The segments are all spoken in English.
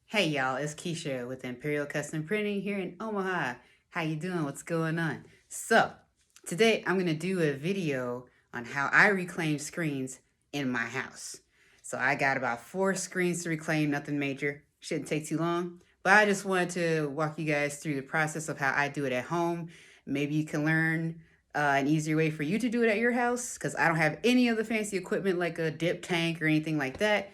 Hey y'all, it's Keisha with Imperial Custom Printing here in Omaha. How you doing? What's going on? So, today I'm going to do a video on how I reclaim screens in my house. So I got about 4 screens to reclaim, nothing major. Shouldn't take too long. But I just wanted to walk you guys through the process of how I do it at home. Maybe you can learn an easier way for you to do it at your house, because I don't have any of the fancy equipment like a dip tank or anything like that.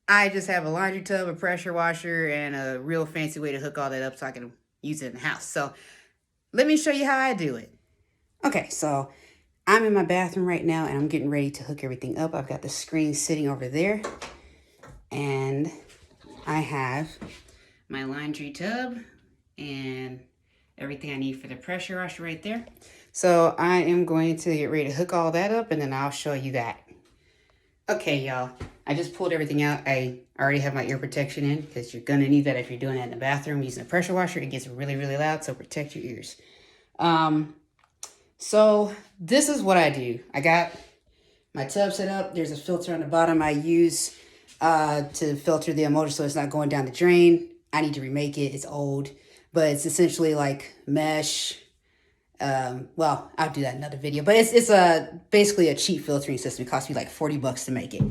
I just have a laundry tub, a pressure washer, and a real fancy way to hook all that up so I can use it in the house. So let me show you how I do it. Okay, so I'm in my bathroom right now and I'm getting ready to hook everything up. I've got the screen sitting over there and I have my laundry tub and everything I need for the pressure washer right there. So I am going to get ready to hook all that up and then I'll show you that. Okay, y'all, I just pulled everything out. I already have my ear protection in because you're gonna need that if you're doing that in the bathroom using a pressure washer. It gets really, really loud, so protect your ears. So this is what I do. I got my tub set up. There's a filter on the bottom I use to filter the emulsion so it's not going down the drain. I need to remake it. It's old, but it's essentially like mesh. Well, I'll do that in another video, but it's basically a cheap filtering system. It cost me like 40 bucks to make it.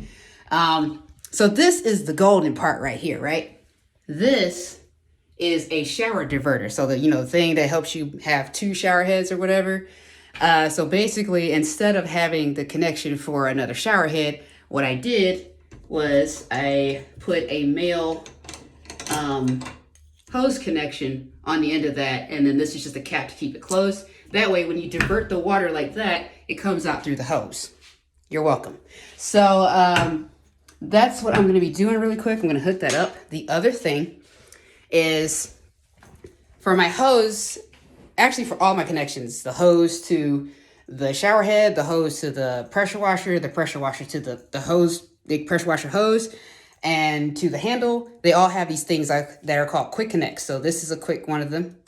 So this is the golden part right here, right? This is a shower diverter. So the thing that helps you have 2 shower heads or whatever. So basically, instead of having the connection for another shower head, what I did was I put a male hose connection on the end of that, and then this is just a cap to keep it closed. That way, when you divert the water like that, it comes out through the hose. You're welcome. So that's what I'm going to be doing really quick. I'm going to hook that up. The other thing is for my hose, actually for all my connections, the hose to the shower head, the hose to the pressure washer to the hose, the pressure washer hose, and to the handle, they all have these things that are called quick connects. So this is a quick one of them.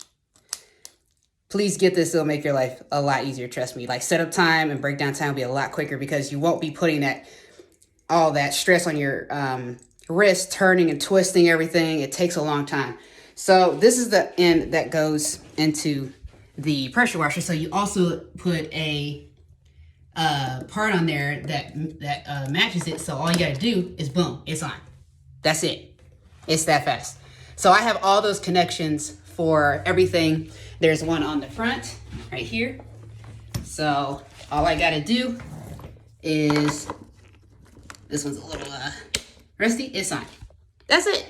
Please get this. It'll make your life a lot easier. Trust me. Like setup time and breakdown time will be a lot quicker because you won't be putting all that stress on your wrist, turning and twisting everything. It takes a long time. So this is the end that goes into the pressure washer. So you also put a part on there that matches it. So all you got to do is boom, it's on. That's it. It's that fast. So I have all those connections for everything. There's one on the front right here. So all I got to do is, this one's a little rusty. It's on. That's it.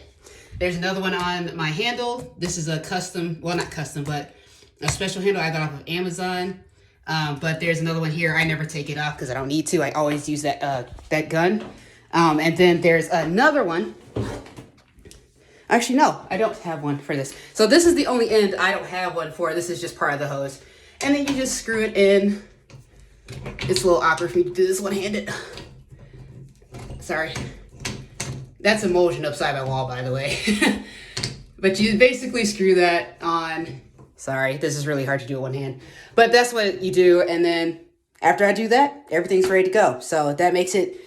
There's another one on my handle. This is a custom, well, not custom, but a special handle I got off of Amazon. But there's another one here. I never take it off because I don't need to. I always use that gun. And then there's another one. Actually, no, I don't have one for this. So this is the only end I don't have one for. This is just part of the hose. And then you just screw it in. It's a little awkward for me to do this one-handed. Sorry. That's emulsion upside my wall, by the way. But you basically screw that on. Sorry, this is really hard to do with one hand. But that's what you do. And then after I do that, everything's ready to go. So that makes it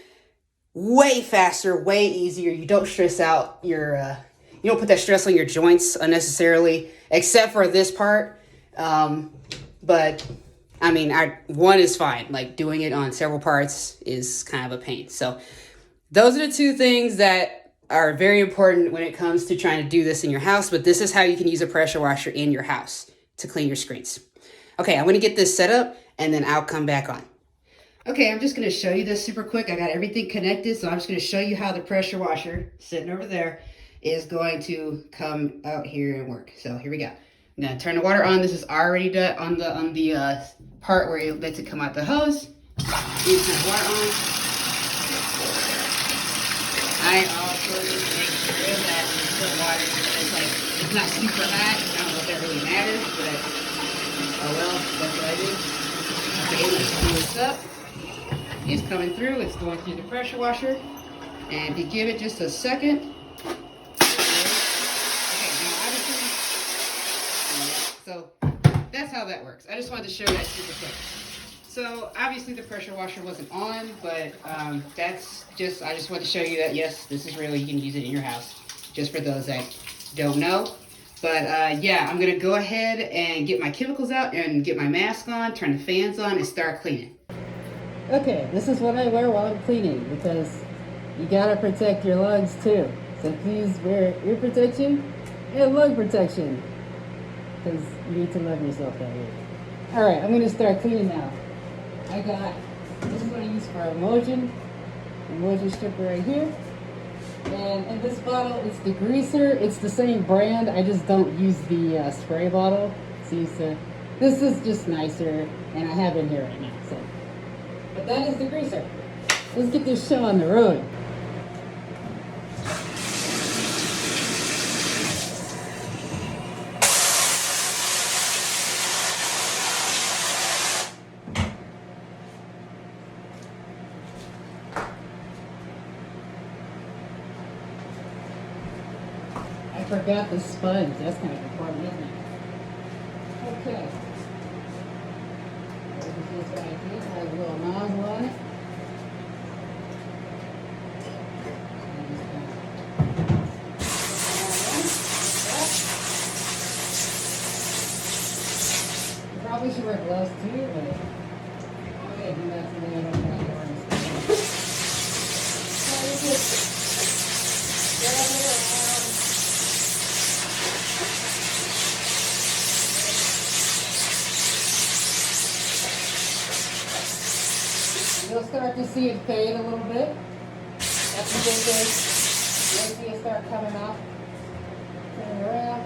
way faster, way easier. You don't stress out your, you don't put that stress on your joints unnecessarily, except for this part. But I mean, one is fine. Like doing it on several parts is kind of a pain. So those are the 2 things that are very important when it comes to trying to do this in your house. But this is how you can use a pressure washer in your house to clean your screens. Okay, I'm going to get this set up and then I'll come back on. Okay, I'm just going to show you this super quick. I got everything connected, so I'm just going to show you how the pressure washer sitting over there is going to come out here and work. So here we go. I'm going to turn the water on. This is already done on the part where it lets it come out the hose. You turn the water on. I also make sure that the water is like, it's not super hot. I don't know if that really matters, but oh well, that's what I do. Okay, let's do this up. It's coming through, it's going through the pressure washer. And if you give it just a second. Okay, now obviously, so that's how that works. I just wanted to show that super quick. So obviously the pressure washer wasn't on, but I just wanted to show you that yes, this is real. You can use it in your house, just for those that Don't know. But yeah, I'm gonna go ahead and get my chemicals out and get my mask on, turn the fans on, and start cleaning. Okay, this is what I wear while I'm cleaning because you gotta protect your lungs too. So please wear ear protection and lung protection because you need to love yourself that way. All right, I'm gonna start cleaning now. I got, this is what I use for emulsion stripper right here. And in this bottle, it's the greaser. It's the same brand. I just don't use the spray bottle. See, so this is just nicer, and I have it here right now. So, but that is the greaser. Let's get this show on the road. I forgot the sponge. That's kind of important, isn't it? Okay. This right here has a little nozzle on it. You probably should wear gloves too, but I'm going to do that today. I don't know how to wear this. So you just grab it around. You'll start to see it fade a little bit. After you get this, you'll see it start coming off. Turn it around.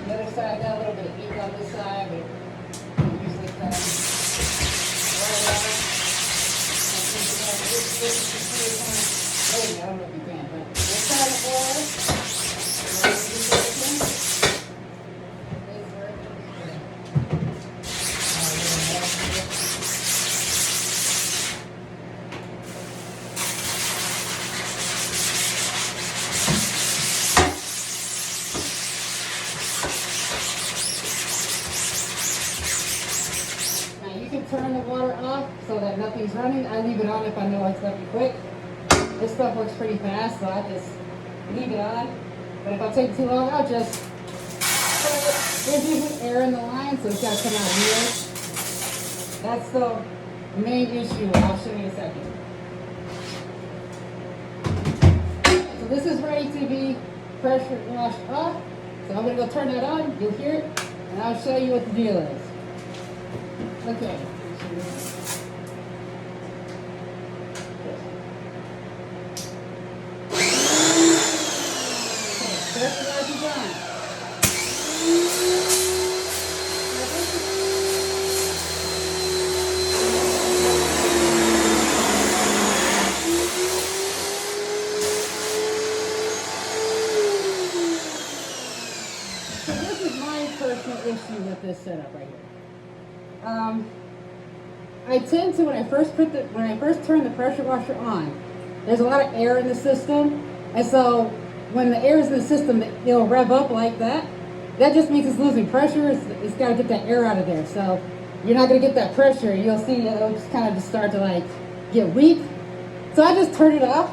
The other side got a little bit of ink on this side, but you usually kind of roll it out. And since you're going to do this, you can see it kind of fading. I don't know if you can, but we'll try to boil it. Turn the water off so that nothing's running. I leave it on if I know it's going to be quick. This stuff works pretty fast, so I just leave it on. But if I take too long, I'll just there's usually air in the line, so it's got to come out here. That's the main issue. I'll show you in a second. So this is ready to be pressure washed off. So I'm going to go turn that on. You'll hear it, and I'll show you what the deal is. Okay. So this is my personal issue with this setup right here. I tend to when I first turn the pressure washer on, there's a lot of air in the system, and so when the air is in the system, it'll rev up like that. That just means it's losing pressure. It's got to get that air out of there. So you're not going to get that pressure. You'll see it'll just kind of just start to like get weak. So I just turn it off.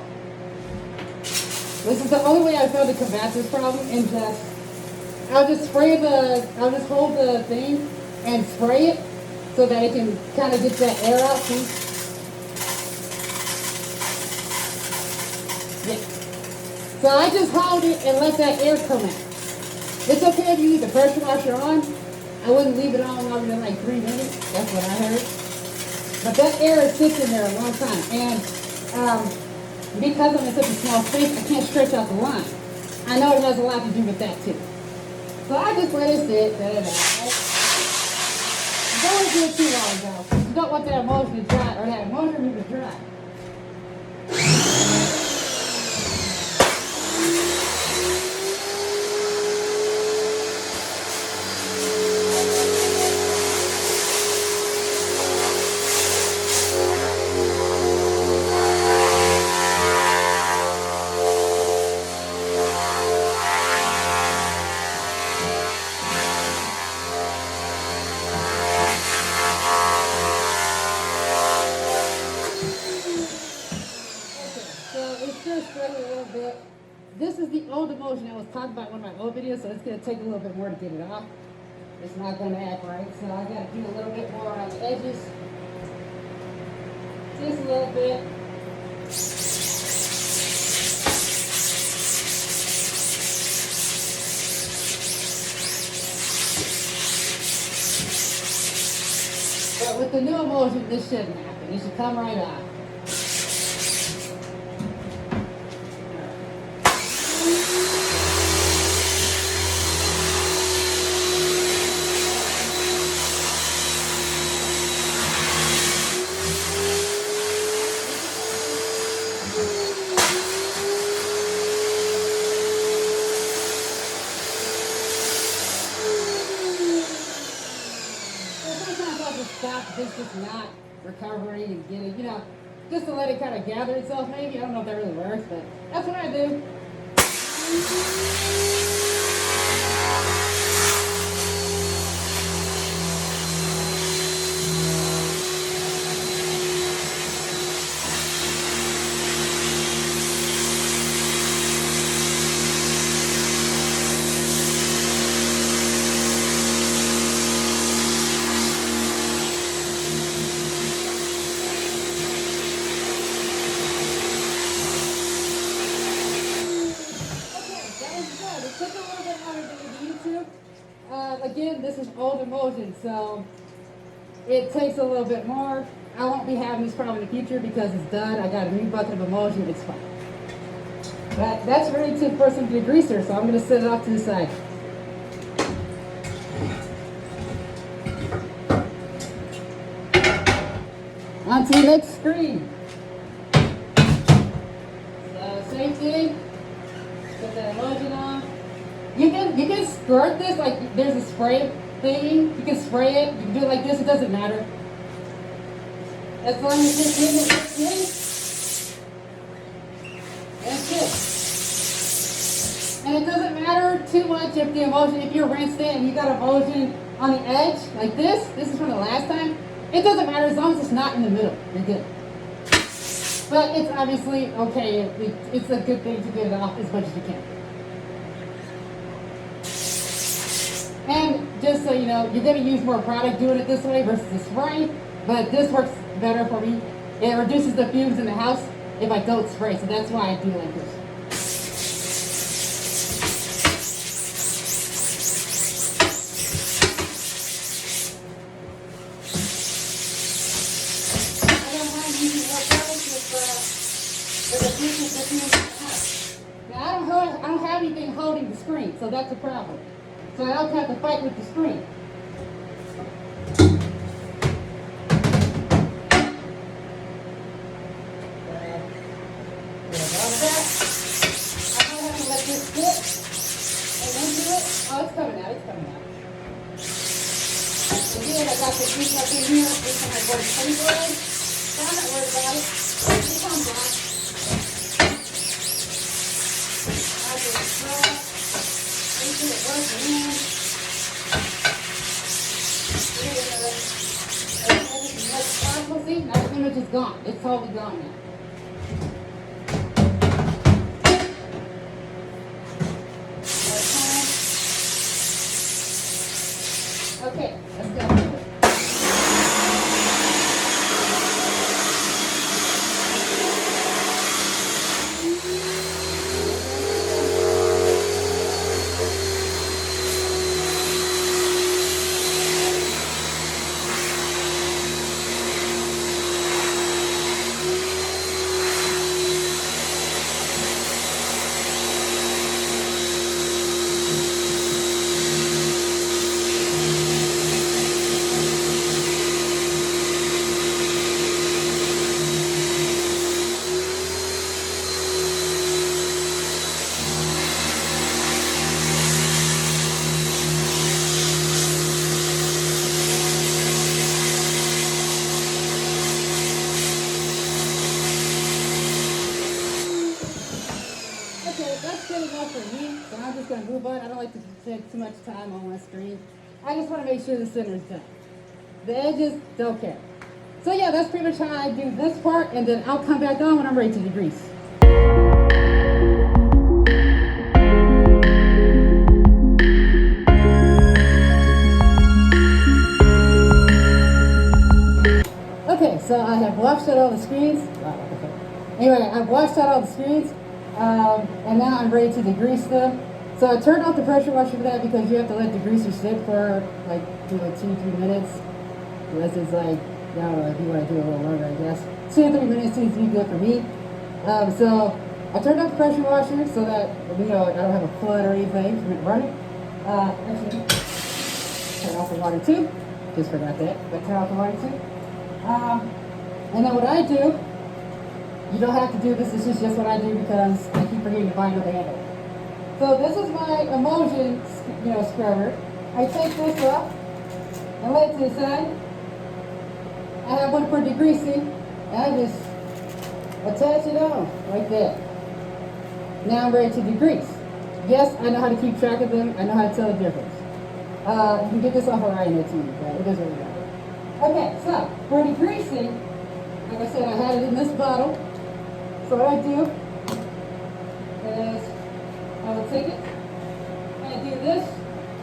This is the only way I found to combat this problem, and I'll just hold the thing and spray it so that it can kind of get that air out. See? Yeah. So I just hold it and let that air come out. It's okay if you leave the pressure washer on. I wouldn't leave it on longer than like 3 minutes. That's what I heard. But that air sits in there a long time. And because I'm in such a small space, I can't stretch out the line. I know it has a lot to do with that too. So I just let it sit. Don't want to do it too long though. You don't want that emulsion to dry, or that emulsion to dry. is the old emulsion I was talking about in one of my old videos, so it's going to take a little bit more to get it off. It's not going to act right, so I got to do a little bit more on the edges. Just a little bit. But with the new emulsion, this shouldn't happen. It should come right off. Stop if it's just not recovering and getting, just to let it kind of gather itself maybe. I don't know if that really works, but that's what I do. Again, this is old emulsion, so it takes a little bit more. I won't be having this problem in the future because it's done. I got a new bucket of emulsion. It's fine. But that's ready for some degreaser, so I'm going to set it off to the side. On to the next screen. So same thing. Put that emulsion on. You can squirt this, like there's a spray thing. You can spray it. You can do it like this. It doesn't matter. As long as it's in it. That's it. And it doesn't matter too much if the emulsion, if you're rinsed it and you got emulsion on the edge like this. This is from the last time. It doesn't matter as long as it's not in the middle. You're good. But it's obviously okay. It's a good thing to get it off as much as you can. And just so you know, you're going to use more product doing it this way versus the spray, but this works better for me. It reduces the fumes in the house if I don't spray, so that's why I do like this. I don't mind using more product with the fumes in the house. Now, I don't have anything holding the screen, so that's a problem. So I don't have to fight with the screen. I'm going to have to let this sit and then do it. Oh, it's coming out. It's coming out. Again, I got the juice up in here. This one I bought a penny bread. So I'm not worried about it. It comes out. I just try. Make sure it works in. See, now the image is gone. It's totally gone now. Okay, let's go. Good enough for me, so I'm just going to move on. I don't like to take too much time on my screen. I just want to make sure the center is done. The edges, don't care. So yeah, that's pretty much how I do this part, and then I'll come back on when I'm ready to degrease. washed out all the screens. Anyway, I've washed out all the screens, and now I'm ready to degrease them. So I turned off the pressure washer for that because you have to let the greaser sit for like 2-3 minutes. Unless it's like, I don't know, if you want to do it a little longer, I guess. 2-3 minutes seems to be good for me. So I turned off the pressure washer so that, I don't have a flood or anything from it running. Actually, turn off the water too. Just forgot that, but turn off the water too. And then what I do, you don't have to do this, this is just what I do because I keep forgetting to bind up the handle. So this is my emulsion, scrubber. I take this up and lay it to the side. I have one for degreasing, and I just attach it on like that. Now I'm ready to degrease. Yes, I know how to keep track of them. I know how to tell the difference. You can get this off of Rhino too, but it doesn't really matter. Okay, so for degreasing, like I said, I had it in this bottle. So what I do is I will take it and do this,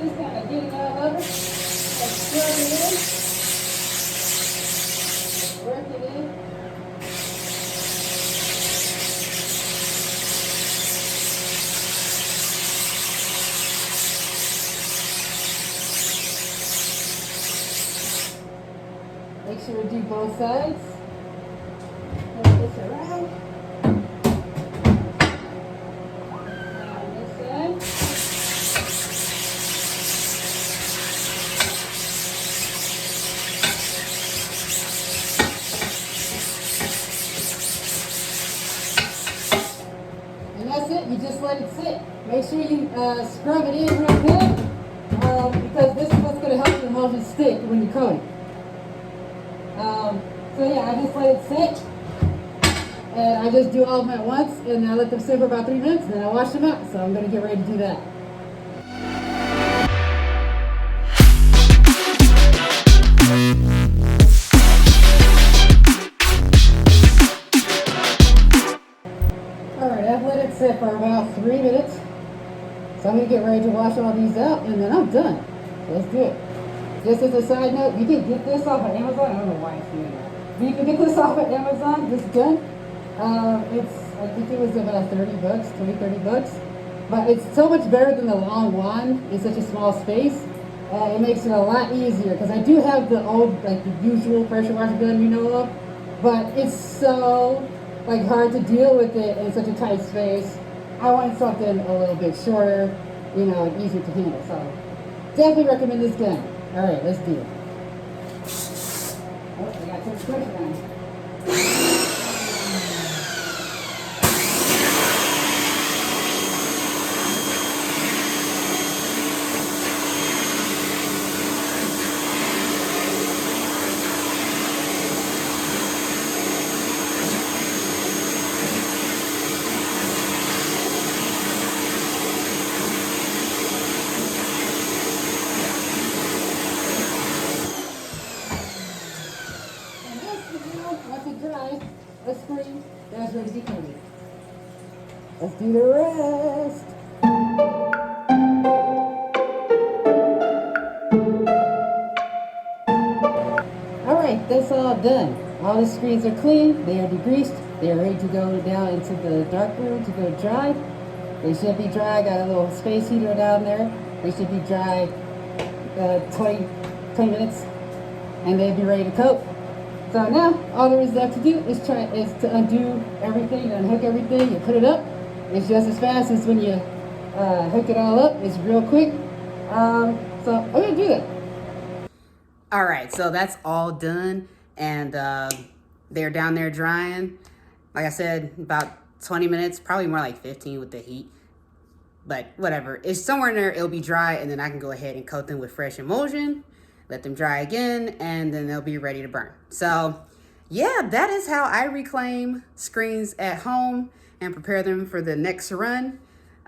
just kind of get it all over, and scrub it in, work it in. Make sure to do both sides. Turn this around. On this side. And that's it. You just let it sit. Make sure you scrub it in real good because this is what's going to help your emulsion stick when you coat it. So yeah, I just let it sit, and I just do all of them at once, and I let them sit for about 3 minutes, and then I wash them out. So I'm going to get ready to do that. Alright, I've let it sit for about 3 minutes, so I'm going to get ready to wash all these out, and then I'm done. So let's do it. Just as a side note, you can get this off of Amazon. I don't know why it's doing that. But you can get this off of Amazon, this gun. I think it was about 30 bucks, 20, 30 bucks. But it's so much better than the long wand in such a small space. It makes it a lot easier because I do have the old, like the usual pressure washer gun you know of. But it's so hard to deal with it in such a tight space. I wanted something a little bit shorter, and easier to handle. So definitely recommend this gun. All right, let's do it. Oh, I got to turn the pressure on. Once it dries, let's screen, that's ready to be coated. Let's do the rest. Alright, that's all done. All the screens are clean, they are degreased, they are ready to go down into the dark room to go dry. They should be dry, got a little space heater down there. They should be dry 20 minutes, and they'll be ready to coat. So now, all there is left to do is to undo everything, unhook everything, and put it up. It's just as fast as when you hook it all up. It's real quick. So I'm gonna do that. All right, so that's all done, and they're down there drying. Like I said, about 20 minutes, probably more like 15 with the heat. But whatever, it's somewhere in there, it'll be dry, and then I can go ahead and coat them with fresh emulsion. Let them dry again, and then they'll be ready to burn. So yeah, that is how I reclaim screens at home and prepare them for the next run.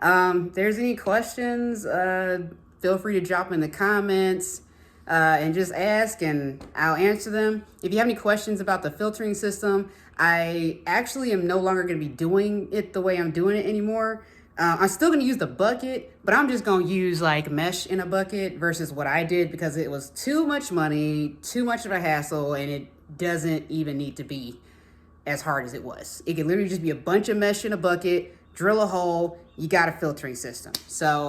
If there's any questions, feel free to drop in the comments and just ask, and I'll answer them. If you have any questions about the filtering system, I actually am no longer going to be doing it the way I'm doing it anymore. I'm still going to use the bucket, but I'm just going to use like mesh in a bucket versus what I did because it was too much money, too much of a hassle, and it doesn't even need to be as hard as it was. It can literally just be a bunch of mesh in a bucket, drill a hole, you got a filtering system. So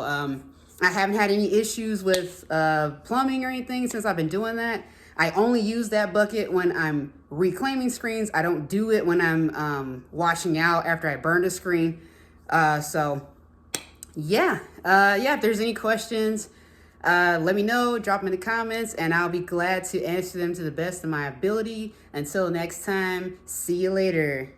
I haven't had any issues with plumbing or anything since I've been doing that. I only use that bucket when I'm reclaiming screens. I don't do it when I'm washing out after I burned a screen. So yeah, if there's any questions, let me know, drop them in the comments, and I'll be glad to answer them to the best of my ability. Until next time, see you later.